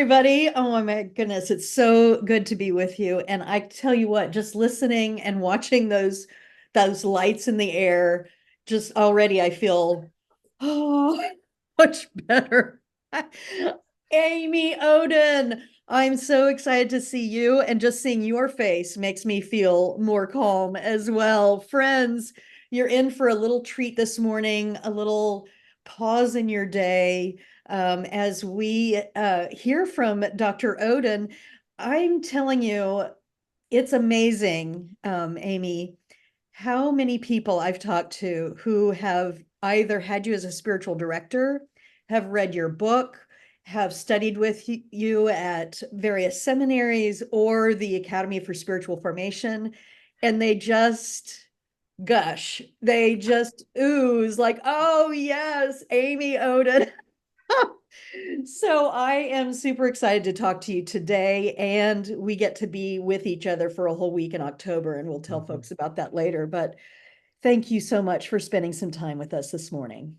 everybody. Oh my goodness, it's so good to be with you. And I tell you what, just listening and watching those lights in the air, just already I feel oh much better. Amy Oden, I'm so excited to see you, and just seeing your face makes me feel more calm as well. Friends, you're in for a little treat this morning, a little pause in your day as we hear from Dr. Oden. I'm telling you, it's amazing, Amy, how many people I've talked to who have either had you as a spiritual director, have read your book, have studied with you at various seminaries or the Academy for Spiritual Formation, and they just gush. They just ooze like, oh, yes, Amy Oden. So I am super excited to talk to you today, and we get to be with each other for a whole week in October, and we'll tell folks about that later. But thank you so much for spending some time with us this morning.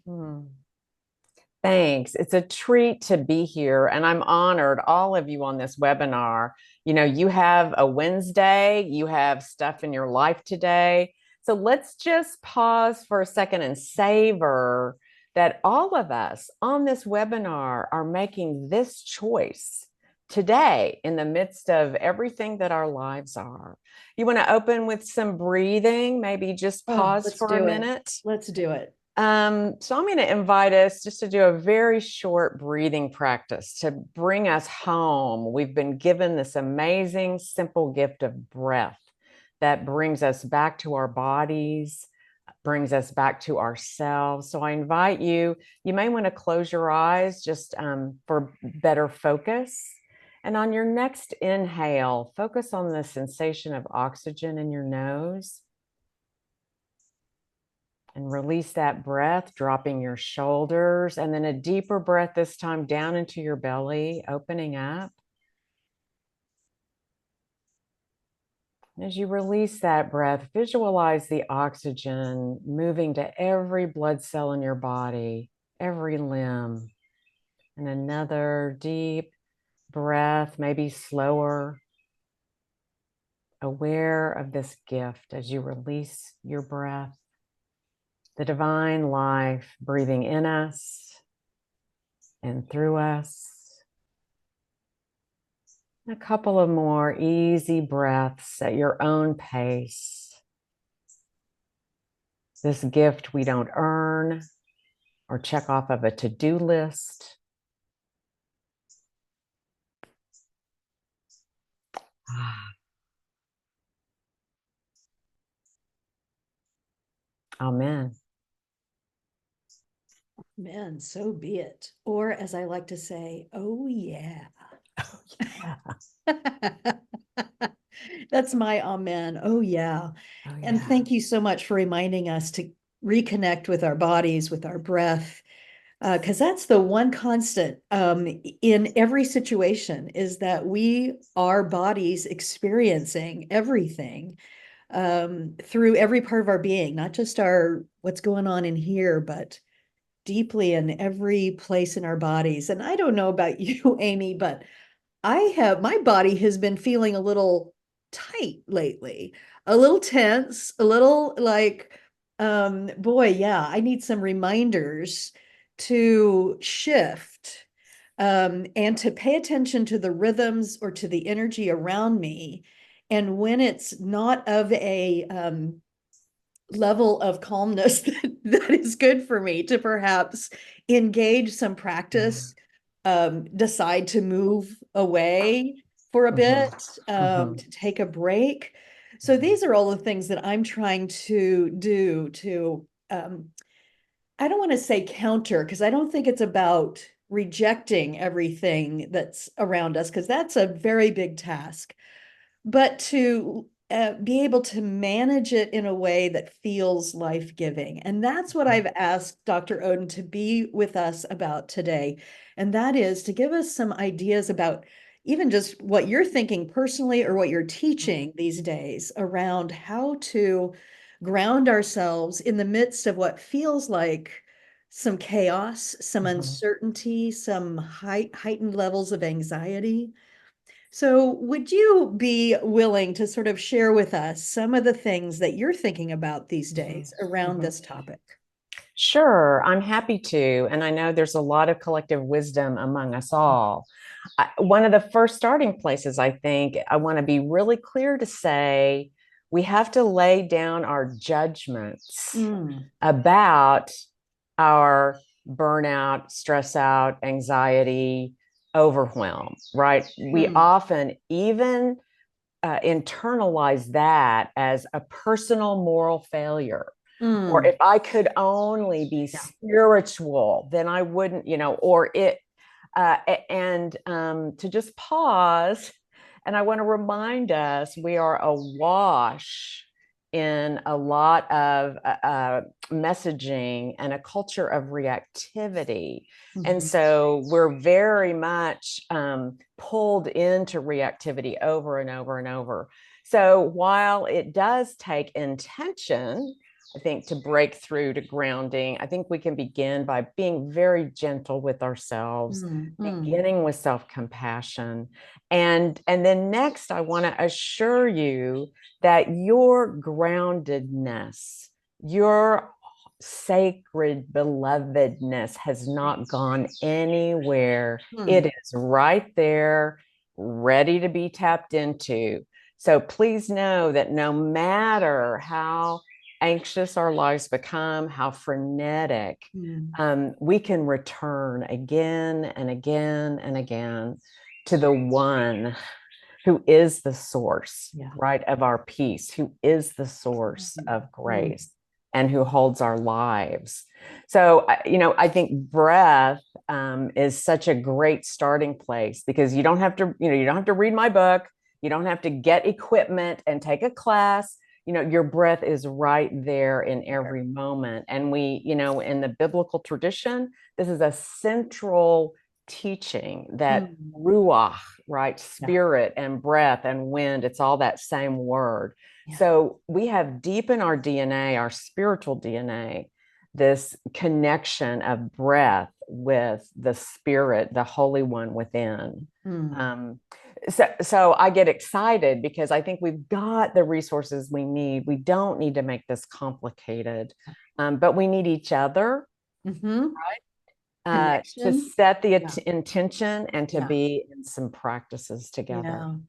Thanks. It's a treat to be here, and I'm honored, all of you on this webinar. You have a Wednesday, you have stuff in your life today. So let's just pause for a second and savor that all of us on this webinar are making this choice today in the midst of everything that our lives are. You want to open with some breathing, maybe just Oh, pause let's for a do it. minute. Let's do it. So I'm going to invite us just to do a very short breathing practice to bring us home. We've been given this amazing, simple gift of breath that brings us back to our bodies, brings us back to ourselves. So I invite you, you may want to close your eyes just for better focus. And on your next inhale, focus on the sensation of oxygen in your nose. And release that breath, dropping your shoulders, and then a deeper breath this time down into your belly, opening up. As you release that breath, visualize the oxygen moving to every blood cell in your body, every limb. And another deep breath, maybe slower, aware of this gift as you release your breath. The divine life breathing in us and through us. A couple of more easy breaths at your own pace. This gift we don't earn or check off of a to-do list. Amen. Man, so be it. Or as I like to say, oh yeah. Oh, yeah. That's my amen. Oh, yeah. Oh, And yeah. thank you so much for reminding us to reconnect with our bodies, with our breath, because that's the one constant in every situation is that we are bodies experiencing everything through every part of our being, not just our what's going on in here, but deeply in every place in our bodies. And I don't know about you, Amy, but my body has been feeling a little tight lately, a little tense, a little like, boy, yeah, I need some reminders to shift, and to pay attention to the rhythms or to the energy around me. And when it's not of a, level of calmness that is good for me to perhaps engage some Yeah. practice, decide to move away for a Mhm. bit, Mhm. to take a break. So these are all the things that I'm trying to do to, I don't want to say counter, because I don't think it's about rejecting everything that's around us, because that's a very big task, but to be able to manage it in a way that feels life-giving. And that's what I've asked Dr. Oden to be with us about today. And that is to give us some ideas about even just what you're thinking personally or what you're teaching these days around how to ground ourselves in the midst of what feels like some chaos, some Mhm. uncertainty, some heightened levels of anxiety. So, would you be willing to sort of share with us some of the things that you're thinking about these Mhm. days around Mhm. this topic? Sure, I'm happy to. And I know there's a lot of collective wisdom among us all. One of the first starting places, I think, I want to be really clear to say we have to lay down our judgments Mm, about our burnout, stress out, anxiety, overwhelm, right? We mm, often even internalize that as a personal moral failure. Or mm. if I could only be Yeah. spiritual, then I wouldn't, or it, and to just pause. And I want to remind us we are awash in a lot of messaging and a culture of reactivity. And Mhm. so we're very much pulled into reactivity over and over and over. So while it does take intention, I think, to break through to grounding, I think we can begin by being very gentle with ourselves, Mm, mm, beginning with self-compassion. And then next, I want to assure you that your groundedness, your sacred belovedness has not gone anywhere. It mm, is right there, ready to be tapped into. So please know that no matter how anxious our lives become, how frenetic, mm, we can return again and again and again to the one who is the source, yeah. right, of our peace, who is the source Mm, of mm, grace and who holds our lives. So, I think breath is such a great starting place because you don't have to, you don't have to read my book. You don't have to get equipment and take a class. Your breath is right there in there. every moment. And we, in the biblical tradition, this is a central teaching that Mm, ruach, right? yeah. Spirit and breath and wind, it's all that same word. Yeah. So we have deep in our DNA, our spiritual DNA, this connection of breath with the spirit, the Holy One within. Mm, So I get excited because I think we've got the resources we need. We don't need to make this complicated, but we need each other mm-hmm. to Connection. set the Yeah. intention and to Yeah. be in some practices together.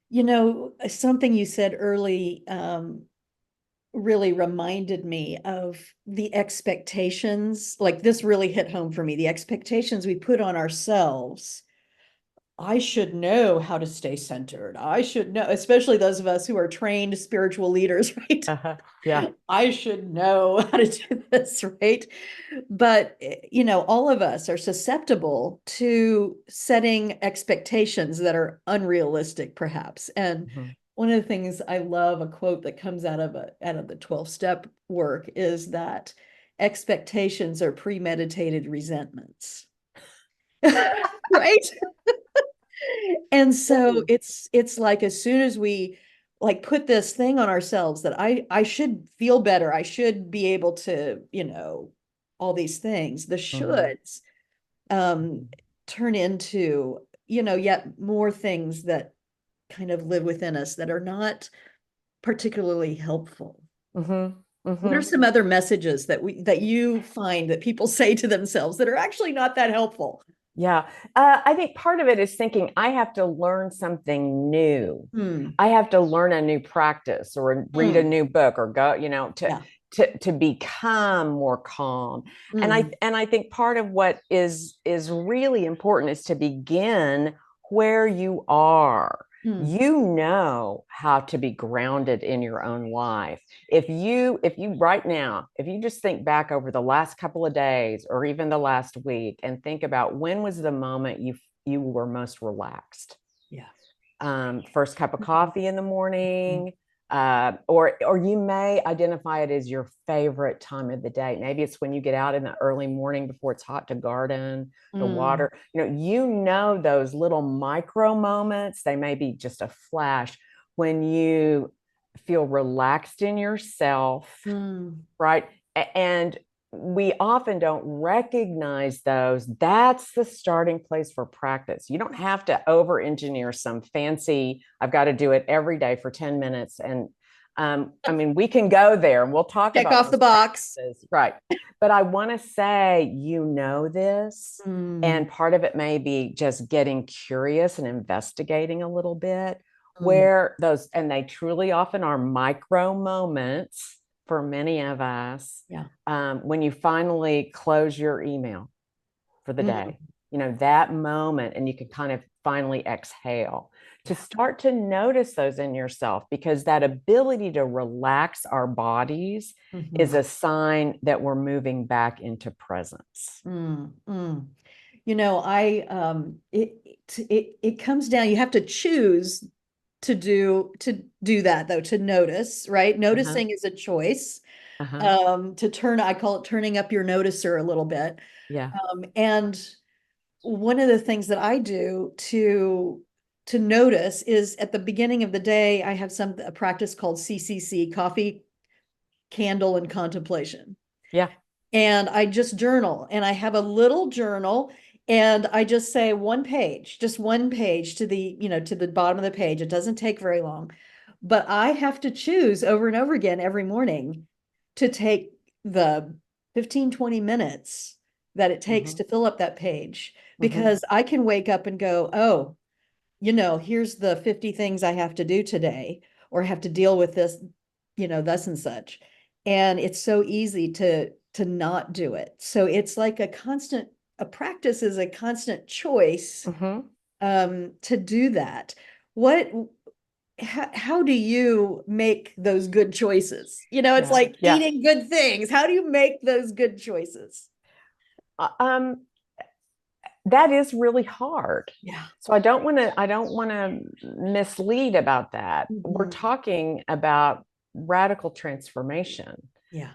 Yeah. Something you said early really reminded me of the expectations. Like this really hit home for me. The expectations we put on ourselves. I should know how to stay centered. I should know, especially those of us who are trained spiritual leaders, right? Uh-huh. Yeah. I should know how to do this, right? But, all of us are susceptible to setting expectations that are unrealistic, perhaps. And Mhm. one of the things I love, a quote that comes out of the 12-step work is that expectations are premeditated resentments. Right? And so Ooh. it's like as soon as we like put this thing on ourselves that I should feel better, I should be able to, all these things, the Mhm. shoulds um turn into, yet more things that kind of live within us that are not particularly helpful. Mhm. What are Mhm. some other messages that you find that people say to themselves that are actually not that helpful? Yeah. I think part of it is thinking I have to learn something new. Hmm. I have to learn a new practice or read a Hmm. new book or go, to Yeah. to become more calm. And I Hmm. and I think part of what is really important is to begin where you are. Hmm. You know how to be grounded in your own life. If you right now, if you just think back over the last couple of days or even the last week and think about when was the moment you were most relaxed, Yeah. first cup of Mhm. coffee in the morning, or you may identify it as your favorite time of the day. Maybe it's when you get out in the early morning before it's hot to garden, to Mm, water. You know those little micro moments. They may be just a flash when you feel relaxed in yourself, mm, right? And we often don't recognize those. That's the starting place for practice. You don't have to over engineer some fancy, I've got to do it every day for 10 minutes. And I mean, we can go there and we'll talk Check about off the those box. practices. Right. But I want to say, you know, this, Mm, and part of it may be just getting curious and investigating a little bit mm, where those, and they truly often are micro moments for many of us, yeah. when you finally close your email for the Mm, day, you know, that moment, and you can kind of finally exhale to yeah. start to notice those in yourself, because that ability to relax our bodies is Mhm. a sign that we're moving back into presence. Mm, mm. You know, it comes down, you have to choose to do that though, to notice, right? Uh-huh. Noticing is a choice. Uh-huh. To turn, I call it turning up your noticer a little bit. Yeah. And one of the things that I do to notice is at the beginning of the day, I have a practice called CCC, coffee, candle, and contemplation. Yeah. And I just journal, and I have a little journal, and I just say one page, just one page to to the bottom of the page. It doesn't take very long, but I have to choose over and over again every morning to take the 15, 20 minutes that it takes Mm-hmm. to fill up that page, Mm-hmm. because I can wake up and go, oh, here's the 50 things I have to do today, or have to deal with this, thus and such. And it's so easy to not do it. So it's like a practice is a constant choice Mm-hmm. to do that. What how do you make those good choices? It's Yeah. like Yeah. eating good things. How do you make those good choices? Uh, Um, that is really hard. Yeah. So I don't want to mislead about that. We're Mhm. talking about radical transformation, Yeah.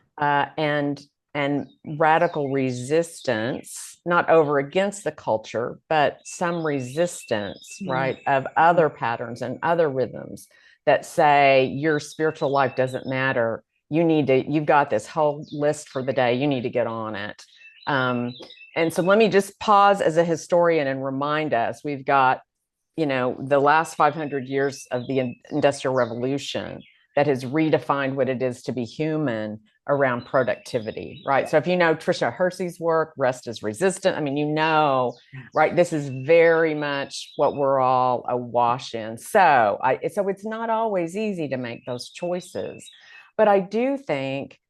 and radical resistance, not over against the culture, but some resistance, Mhm. right, of other patterns and other rhythms that say your spiritual life doesn't matter. You've got this whole list for the day. You need to get on it. Um, and so let me just pause as a historian and remind us, we've got, the last 500 years of the Industrial Revolution that has redefined what it is to be human around productivity, right? So if you know Trisha Hersey's work, Rest is Resistant, I mean, Yes. right, this is very much what we're all awash in. So it's not always easy to make those choices, but I do think,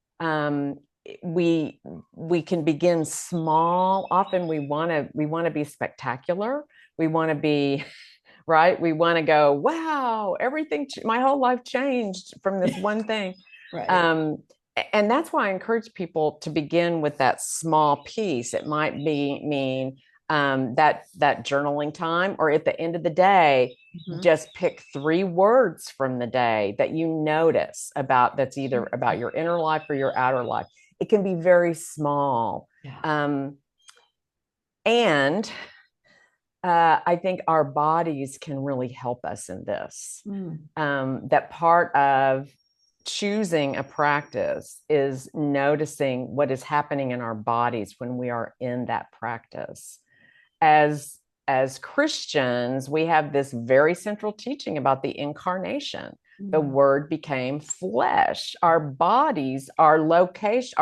we we can begin small. Often we want to be spectacular. We want to be right. We want to go, wow, my whole life changed from this one thing. Right. Um, and that's why I encourage people to begin with that small piece. It might mean that journaling time, or at the end of the day, Mhm. just pick 3 words from the day that you notice about, that's either about your inner life or your outer life. It can be very small. Yeah. And I think our bodies can really help us in this. Mm. That part of choosing a practice is noticing what is happening in our bodies when we are in that practice. As Christians, we have this very central teaching about the incarnation. The Mm. word became flesh. Our bodies are location,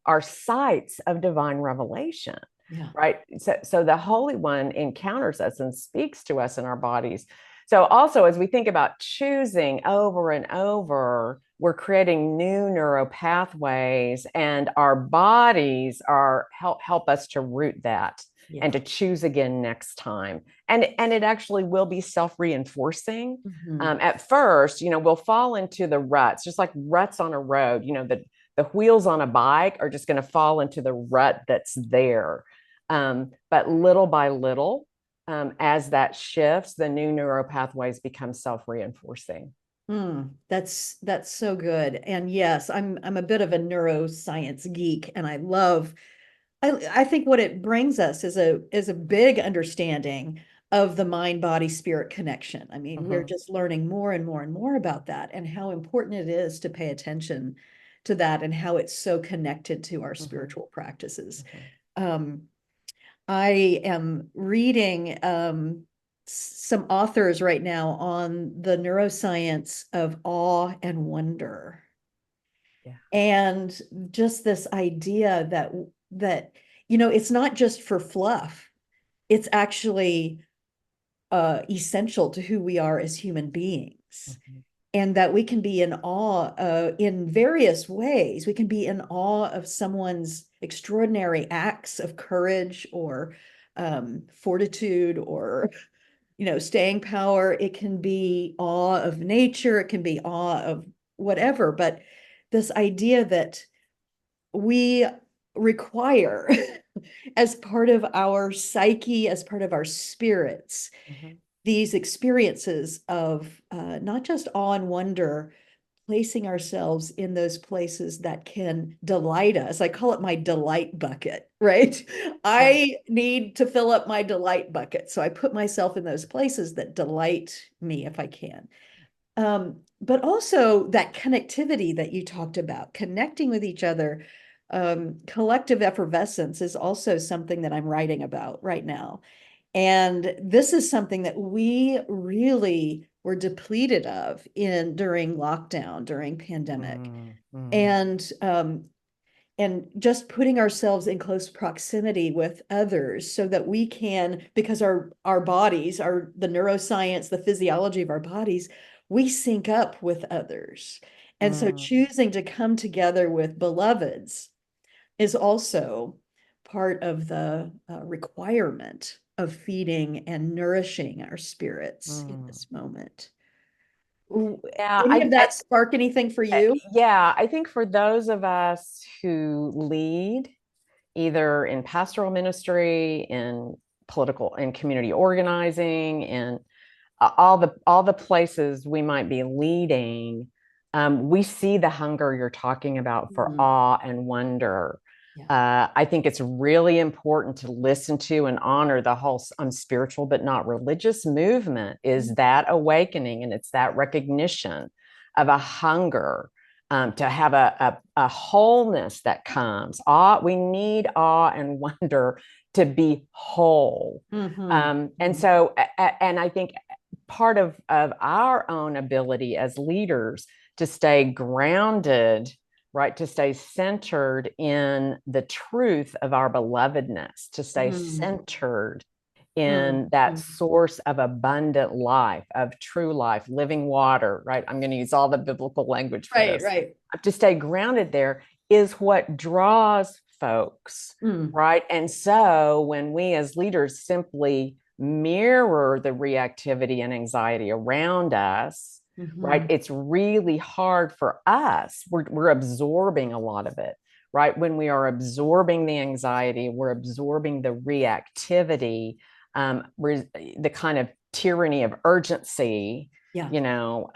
our sites of divine revelation, Yeah. right? So the Holy One encounters us and speaks to us in our bodies. So also, as we think about choosing over and over, we're creating new neural pathways, and our bodies are help us to root that and Yeah. to choose again next time. And it actually will be self-reinforcing. Mhm. At first, we'll fall into the ruts, just like ruts on a road. The wheels on a bike are just going to fall into the rut that's there. But little by little, as that shifts, the new neural pathways become self-reinforcing. That's so good. And yes, I'm a bit of a neuroscience geek, and I think what it brings us is a big understanding of the mind body spirit connection. I mean, we're Mm-hmm. just learning more and more and more about that, and how important it is to pay attention to that and how it's so connected to our Mhm. spiritual practices. Mhm. Um, I am reading some authors right now on the neuroscience of awe and wonder. Yeah. And just this idea that it's not just for fluff. It's actually essential to who we are as human beings. Mhm. And that we can be in awe in various ways. We can be in awe of someone's extraordinary acts of courage or fortitude or staying power. It can be awe of nature. It can be awe of whatever. But this idea that we require as part of our psyche, as part of our spirits, Mhm. these experiences of not just awe and wonder, placing ourselves in those places that can delight us. I call it my delight bucket, right? Yeah. I need to fill up my delight bucket. So I put myself in those places that delight me if I can. But also that connectivity that you talked about, connecting with each other, collective effervescence is also something that I'm writing about right now. And this is something that we really were depleted of in during lockdown, during pandemic. Mm, mm, And just putting ourselves in close proximity with others so that we can, because our bodies are the neuroscience, the physiology of our bodies, we sync up with others. And so mm, choosing to come together with beloveds is also part of the requirement of feeding and nourishing our spirits in mm. this moment. Yeah, Any of that spark anything for you? yeah, I think for those of us who lead, either in pastoral ministry, in political and community organizing, in all the places we might be leading, we see the hunger you're talking about for Mm, awe and wonder. yeah. I think it's really important to listen to and honor the whole spiritual but not religious movement is that awakening, and it's that recognition of a hunger to have a wholeness that comes. We need awe and wonder to be whole. Mm-hmm. And so, and I think part of our own ability as leaders to stay grounded, right, to stay centered in the truth of our belovedness, to stay Mm-hmm. centered in that Mm-hmm. source of abundant life, of true life, living water, right? I'm going to use all the biblical language for Right, this. right. To stay grounded there is what draws folks, Mm, right? And so when we as leaders simply mirror the reactivity and anxiety around us, right, mm-hmm. it's really hard for us. We're absorbing a lot of it, right? When we are absorbing the anxiety, we're absorbing the reactivity, the kind of tyranny of urgency, Yeah, you know,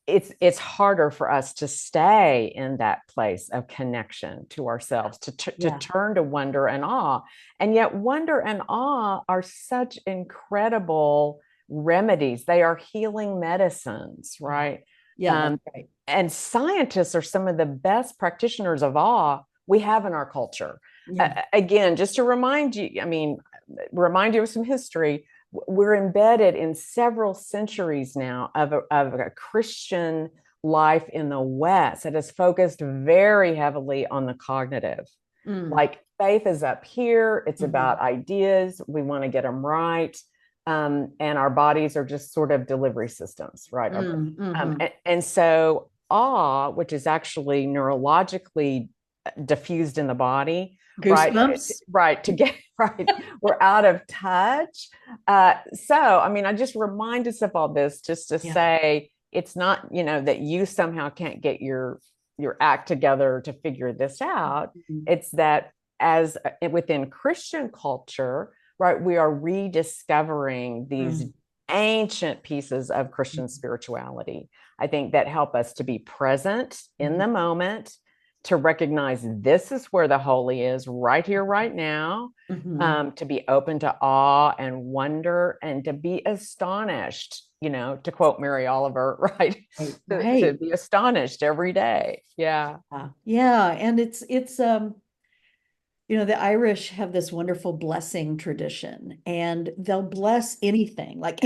it's harder for us to stay in that place of connection to ourselves, to yeah, turn to wonder and awe. And yet wonder and awe are such incredible remedies. They are healing medicines, yeah, right? yeah, that's um, right. and scientists are some of the best practitioners of awe we have in our culture. Yeah. Again, just to remind you, remind you of some history. We're embedded in several centuries now of a Christian life in the West that is focused very heavily on the cognitive. Mm, Like faith is up here, it's mm-hmm. about ideas, we want to get them right. And our bodies are just sort of delivery systems, right? Mm-hmm. And so awe, which is actually neurologically diffused in the body, right? Goosebumps. Right, to get right, we're out of touch. So I mean, I just remind us of all this just to Yeah. say it's not, that you somehow can't get your act together to figure this out. Mhm. It's that as within Christian culture, right, we are rediscovering these Mm, ancient pieces of Christian spirituality, I think, that help us to be present in mhm. the moment, to recognize this is where the holy is right here, right now, Mhm. to be open to awe and wonder and to be astonished, to quote Mary Oliver, right? Right, To right. be astonished every day. Yeah. Yeah, and it's the Irish have this wonderful blessing tradition, and they'll bless anything. Like,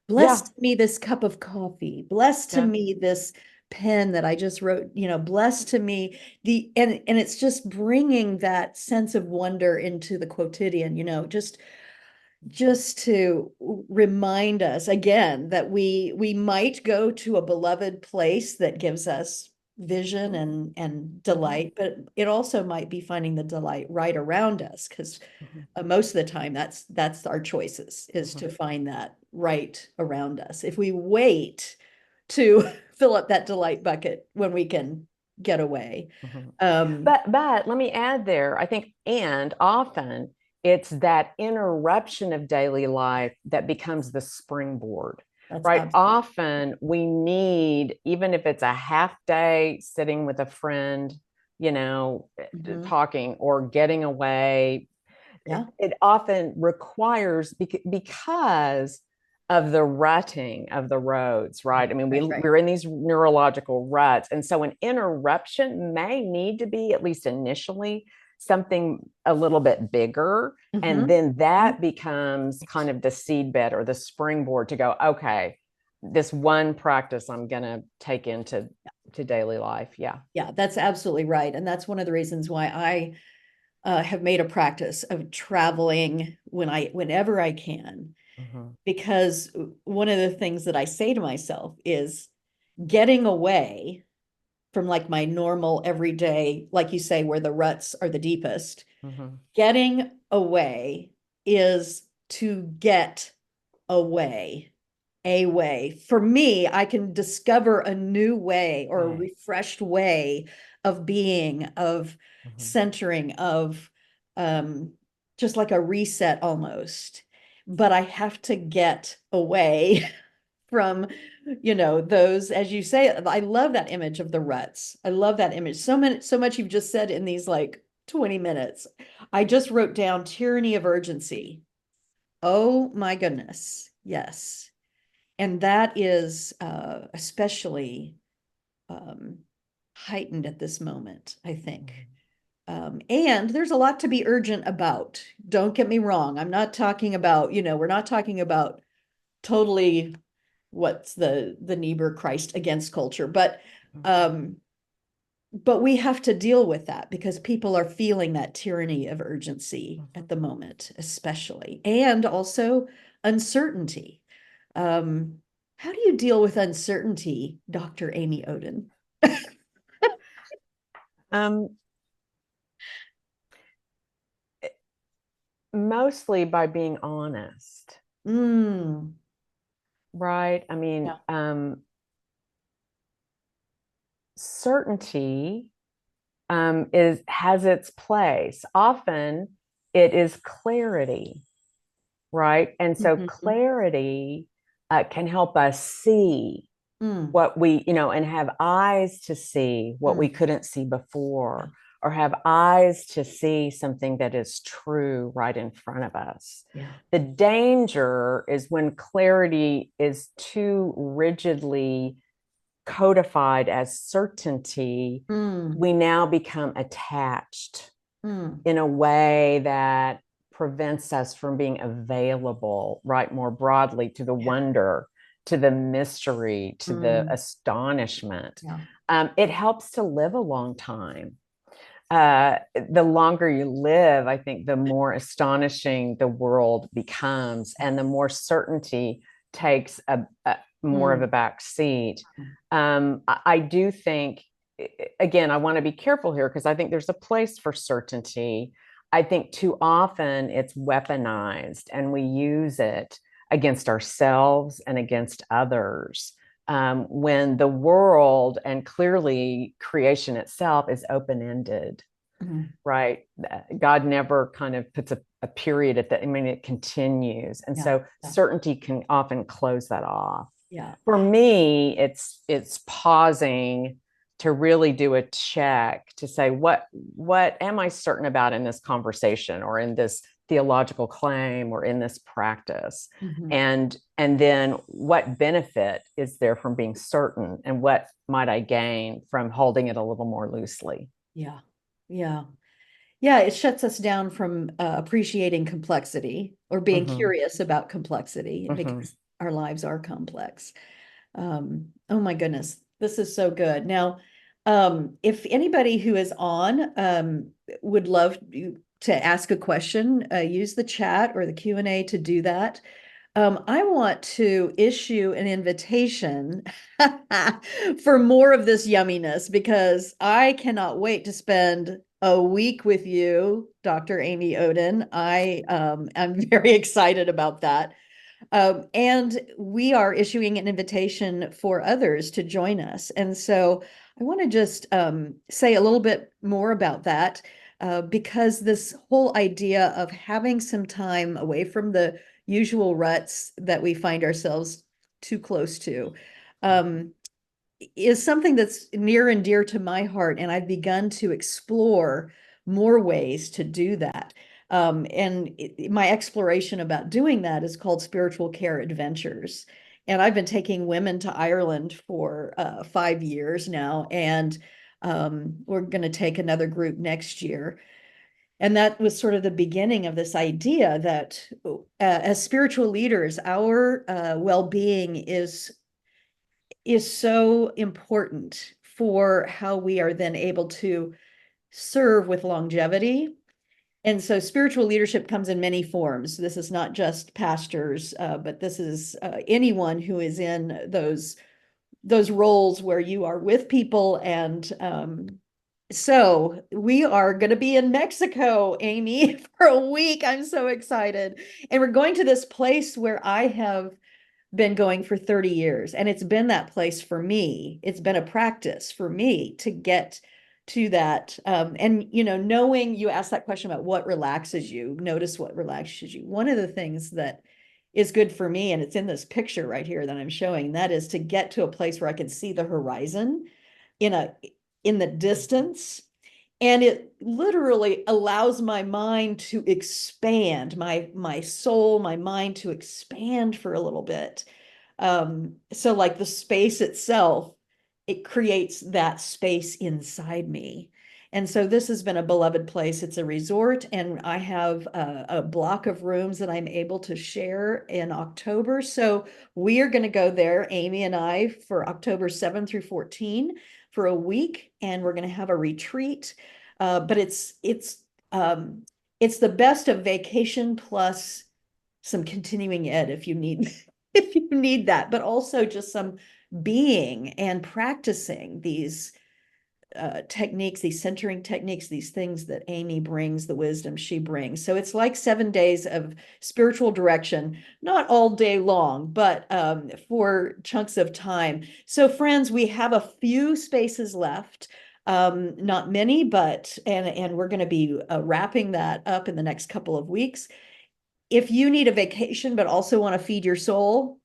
bless Yeah. me this cup of coffee, bless to Yeah. me this pen that I just wrote, bless to me and it's just bringing that sense of wonder into the quotidian, just to remind us again that we might go to a beloved place that gives us vision and Mhm. delight, but it also might be finding the delight right around us, because Mhm. most of the time that's our choices, is Mhm. to find that right around us. If we wait to fill up that delight bucket when we can get away. Mhm. um But let me add there, I think, and often it's that interruption of daily life that becomes the springboard, that's right? absolutely. Often we need, even if it's a half day sitting with a friend, Mhm. talking or getting away, Yeah. it often requires, because of the rutting of the roads, right? I mean, Right, right. we're in these neurological ruts. And so an interruption may need to be, at least initially, something a little bit bigger. And Mhm. then that becomes kind of the seedbed or the springboard to go, okay, this one practice I'm going to take into daily life. Yeah. Yeah, that's absolutely right. And that's one of the reasons why I have made a practice of traveling whenever I can, Mhm. because one of the things that I say to myself is getting away from like my normal everyday, like you say, where the ruts are the deepest. Mhm. Getting away is to get away. A way. For me, I can discover a new way or a Right. refreshed way of being, of Mhm. centering, of um, just like a reset almost. But I have to get away from, those, as you say, I love that image of the ruts. I love that image. So much you've just said in these like 20 minutes. I just wrote down tyranny of urgency. Oh my goodness. Yes. And that is especially um, heightened at this moment, I think. Mhm. And there's a lot to be urgent about. Don't get me wrong. I'm not talking about, we're not talking about totally what's the Niebuhr Christ against culture, um, but we have to deal with that because people are feeling that tyranny of urgency Mhm. at the moment, especially, and also uncertainty. Um, how do you deal with uncertainty, Dr. Amy Oden? Um, Mostly by being honest, Mm, right? I mean, yeah. certainty is has its place. Often it is clarity, right? And so Mhm. clarity can help us see Mm, what we, and have eyes to see what we mm, couldn't see yeah. before, or have eyes to see something that is true right in front of us. Yeah. The danger is when clarity is too rigidly codified as certainty, Mm, we now become attached mm, in a way that prevents us from being available, right, more broadly to the yeah. wonder, to the mystery, to the Mm, astonishment. yeah. It helps to live a long time. The longer you live, I think the more astonishing the world becomes, and the more certainty takes a more of Mm, a back seat. I do think, again, I want to be careful here because I think there's a place for certainty. I think too often it's weaponized and we use it against ourselves and against others, when the world and clearly creation itself is open ended, mm, right? God never kind of puts a period at that. I mean, it continues. And yeah. so Yeah. certainty can often close that off. Yeah. For me, it's pausing to really do a check to say what am I certain about in this conversation or in this theological claim or in this practice, Mhm. and then what benefit is there from being certain, and what might I gain from holding it a little more loosely. Yeah. Yeah. Yeah, it shuts us down from appreciating complexity or being Mm-hmm. curious about complexity Mm-hmm. because our lives are complex. Oh my goodness, this is so good. Now, if anybody who is on would love to ask a question, use the chat or the Q&A to do that. I want to issue an invitation for more of this yumminess because I cannot wait to spend a week with you, Dr. Amy Oden. I'm very excited about that. And we are issuing an invitation for others to join us. And so I want to just say a little bit more about that because this whole idea of having some time away from the usual ruts that we find ourselves too close to um, is something that's near and dear to my heart. And I've begun to explore more ways to do that. And my exploration about doing that is called Spiritual Care Adventures. And I've been taking women to Ireland for 5 years now. And we're going to take another group next year. And that was sort of the beginning of this idea that as spiritual leaders, our well-being is so important for how we are then able to serve with longevity. And so spiritual leadership comes in many forms. This is not just pastors, but this is anyone who is in those roles where you are with people. And so we are going to be in Mexico, Amy, for a week. I'm so excited. And we're going to this place where I have been going for 30 years. And it's been that place for me. It's been a practice for me to get to that. And, knowing you asked that question about what relaxes you, notice what relaxes you. One of the things that is good for me, and it's in this picture right here that I'm showing, that is to get to a place where I can see the horizon in a in the distance, and it literally allows my mind to expand, my soul, my mind to expand for a little bit. So like the space itself, it creates that space inside me. And so this has been a beloved place. It's a resort, and I have a block of rooms that I'm able to share in October. So we are going to go there, Amy and I, for October 7 through 14 for a week, and we're going to have a retreat. But um, it's the best of vacation plus some continuing ed if you need if you need that, but also just some being and practicing these techniques, these centering techniques, these things that Amy brings, the wisdom she brings. So it's like 7 days of spiritual direction, not all day long, but for chunks of time. So friends, we have a few spaces left. Not many, but and we're going to be wrapping that up in the next couple of weeks. If you need a vacation but also want to feed your soul,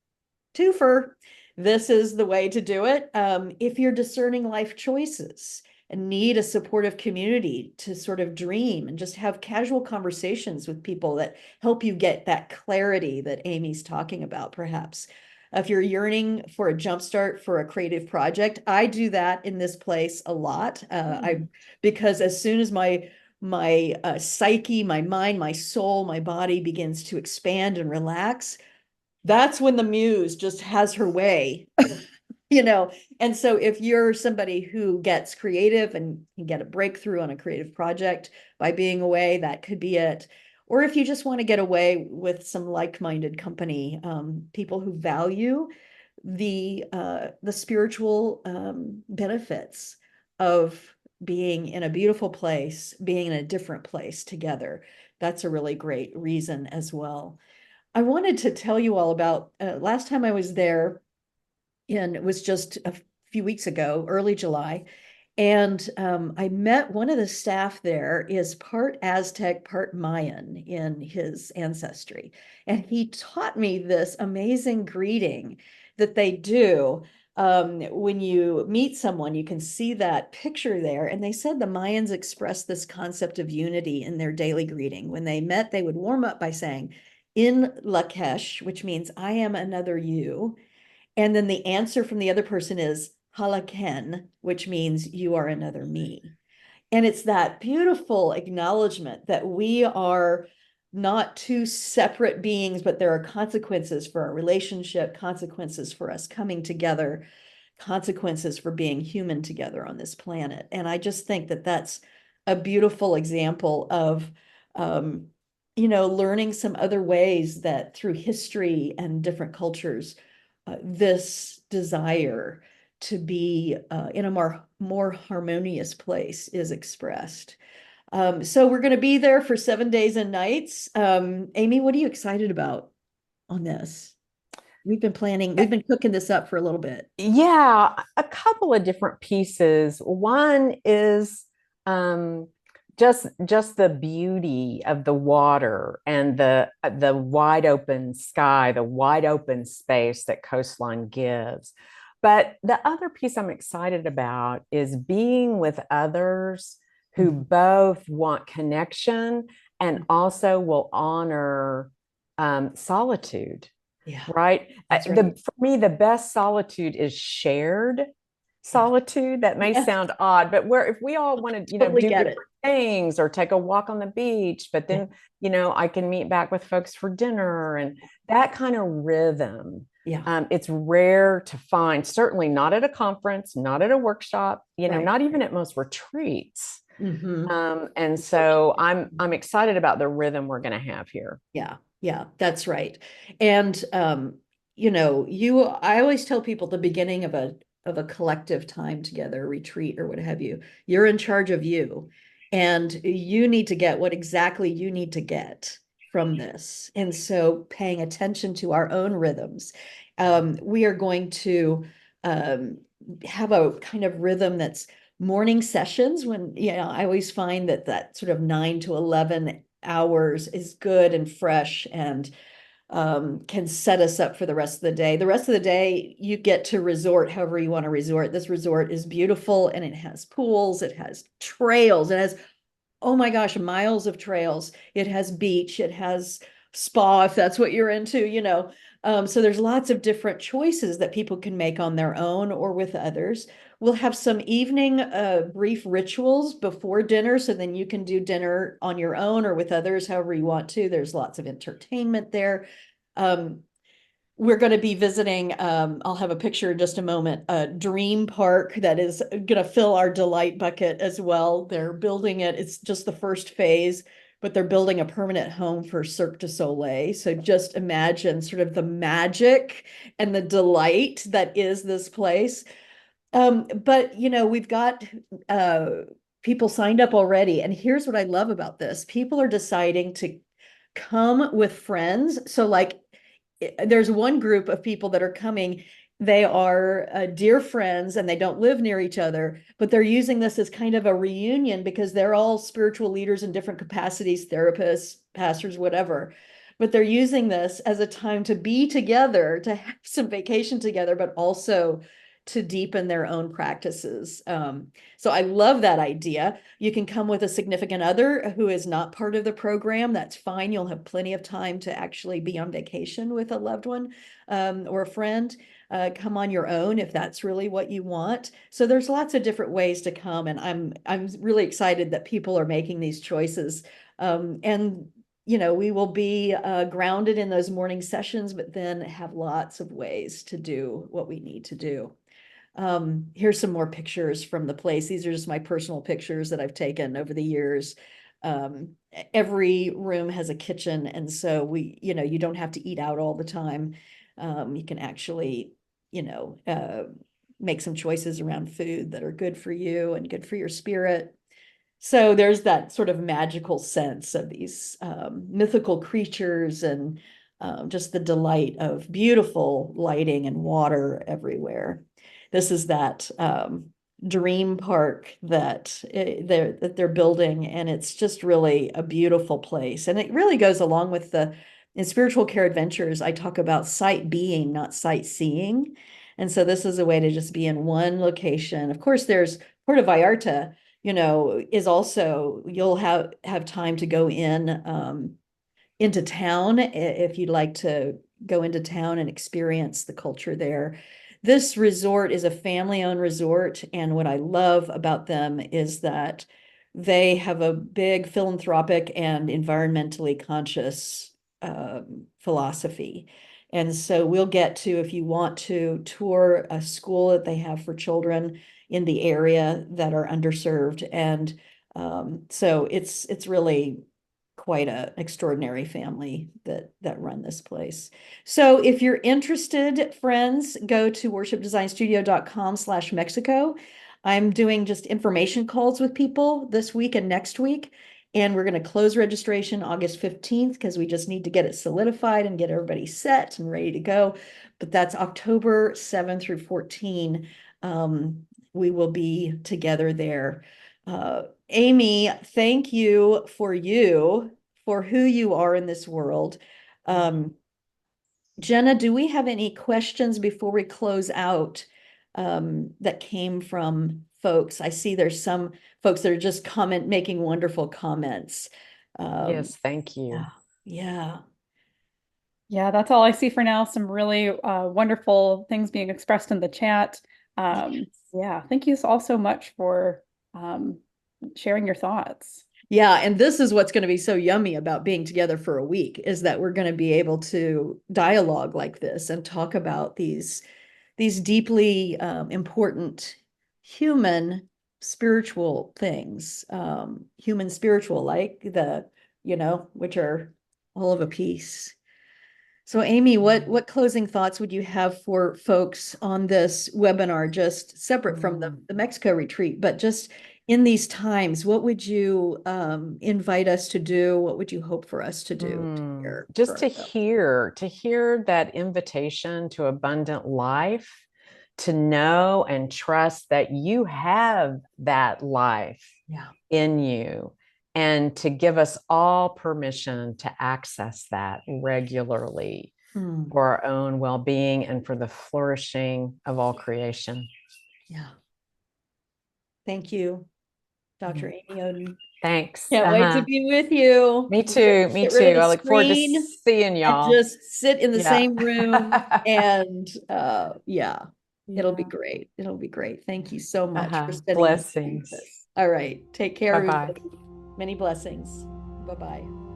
twofer, this is the way to do it. If you're discerning life choices and need a supportive community to sort of dream and just have casual conversations with people that help you get that clarity that Amy's talking about, perhaps. If you're yearning for a jumpstart for a creative project, I do that in this place a lot. Because as soon as my psyche, my mind, my soul, my body begins to expand and relax, that's when the muse just has her way. you know and so if you're somebody who gets creative and can get a breakthrough on a creative project by being away, that could be it. Or if you just want to get away with some like-minded company, people who value the spiritual benefits of being in a beautiful place, being in a different place together, that's a really great reason as well. I wanted to tell you all about last time I was there, and it was just a few weeks ago, early July. And I met one of the staff there is part Aztec, part Mayan in his ancestry. And he taught me this amazing greeting that they do. when you meet someone, you can see that picture there. And they said the Mayans expressed this concept of unity in their daily greeting. When they met, they would warm up by saying, in Lakesh, which means I am another you. And then the answer from the other person is Halaken, which means you are another me. And it's that beautiful acknowledgement that we are not two separate beings, but there are consequences for our relationship, consequences for us coming together, consequences for being human together on this planet. And I just think that that's a beautiful example of, um, learning some other ways that through history and different cultures, this desire to be in a more harmonious place is expressed. So we're going to be there for 7 days and nights. Amy, what are you excited about on this? We've been cooking this up for a little bit. Yeah, a couple of different pieces. One is um, just the beauty of the water and the wide open sky, the wide open space that coastline gives. But the other piece I'm excited about is being with others who Mhm. both want connection and also will honor solitude, Yeah, right? that's right. For me, the best solitude is shared Yeah. solitude. That may Yeah, sound odd, but where if we all want to, totally do get different it. things or take a walk on the beach, but Yeah. then, I can meet back with folks for dinner and that kind of rhythm. Yeah. It's rare to find, certainly not at a conference, not at a workshop, Right. not even at most retreats. Hmm. And so I'm excited about the rhythm we're going to have here. Yeah, yeah, that's right. And I always tell people at the beginning of a collective time together, retreat or what have you, you're in charge of you. And you need to get what exactly you need to get from this. And so paying attention to our own rhythms. We are going to um, have a kind of rhythm that's morning sessions when, I always find that that sort of 9 to 11 hours is good and fresh and can set us up for the rest of the day. The rest of the day, you get to resort however you want to resort. This resort is beautiful and it has pools, it has trails, it has, oh my gosh, miles of trails. It has beach, it has spa if that's what you're into. So there's lots of different choices that people can make on their own or with others. We'll have some evening brief rituals before dinner, so then you can do dinner on your own or with others, however you want to. There's lots of entertainment there. Um, we're going to be visiting, I'll have a picture in just a moment, a dream park that is going to fill our delight bucket as well. They're building it. It's just the first phase, but they're building a permanent home for Cirque du Soleil. So just imagine sort of the magic and the delight that is this place. But we've got uh, people signed up already. And here's what I love about this. People are deciding to come with friends. So like there's one group of people that are coming. They are dear friends and they don't live near each other, but they're using this as kind of a reunion because they're all spiritual leaders in different capacities, therapists, pastors, whatever. But they're using this as a time to be together, to have some vacation together, but also to deepen their own practices. So I love that idea. You can come with a significant other who is not part of the program. That's fine. You'll have plenty of time to actually be on vacation with a loved one or a friend. Come on your own if that's really what you want. So there's lots of different ways to come, and I'm really excited that people are making these choices. And we will be grounded in those morning sessions, but then have lots of ways to do what we need to do. Here's some more pictures from the place. These are just my personal pictures that I've taken over the years. Every room has a kitchen, and so you don't have to eat out all the time. You can actually, you know, uh, make some choices around food that are good for you and good for your spirit. So there's that sort of magical sense of these mythical creatures and just the delight of beautiful lighting and water everywhere. This is that dream park that they're building, and it's just really a beautiful place. And it really goes along with in spiritual care adventures, I talk about sight being, not sightseeing. And so this is a way to just be in one location. Of course, there's Puerto Vallarta, is also, you'll have time to go into town if you'd like to go into town and experience the culture there. This resort is a family-owned resort, and what I love about them is that they have a big philanthropic and environmentally conscious philosophy. And so we'll get to, if you want to tour a school that they have for children in the area that are underserved. And so it's really quite an extraordinary family that run this place. So if you're interested, friends, go to worshipdesignstudio.com/Mexico. I'm doing just information calls with people this week and next week. And we're going to close registration August 15th because we just need to get it solidified and get everybody set and ready to go. But that's October 7th through 14. We will be together there. Amy, thank you for who you are in this world. Jenna, do we have any questions before we close out that came from folks? I see there's some folks that are just making wonderful comments. Yes, thank you. Yeah. Yeah, that's all I see for now. Some really wonderful things being expressed in the chat. Yeah, thank you all so much for sharing your thoughts. Yeah, and this is what's going to be so yummy about being together for a week is that we're going to be able to dialogue like this and talk about these deeply important human spiritual things, human spiritual, like which are all of a piece. So Amy, what closing thoughts would you have for folks on this webinar, just separate from the Mexico retreat, but just in these times, what would you invite us to do? What would you hope for us to do? Just to hear that invitation to abundant life, to know and trust that you have that life in you, and to give us all permission to access that regularly for our own well-being and for the flourishing of all creation. Yeah. Thank you, Dr. Amy Oden. Thanks. Can't wait to be with you. Me too. Me Get rid of too. the I look forward to screen seeing y'all. and just sit in the same room and it'll be great. It'll be great. Thank you so much for spending blessings. this. All right. Take care, Bye-bye. everybody. Many blessings. Bye-bye.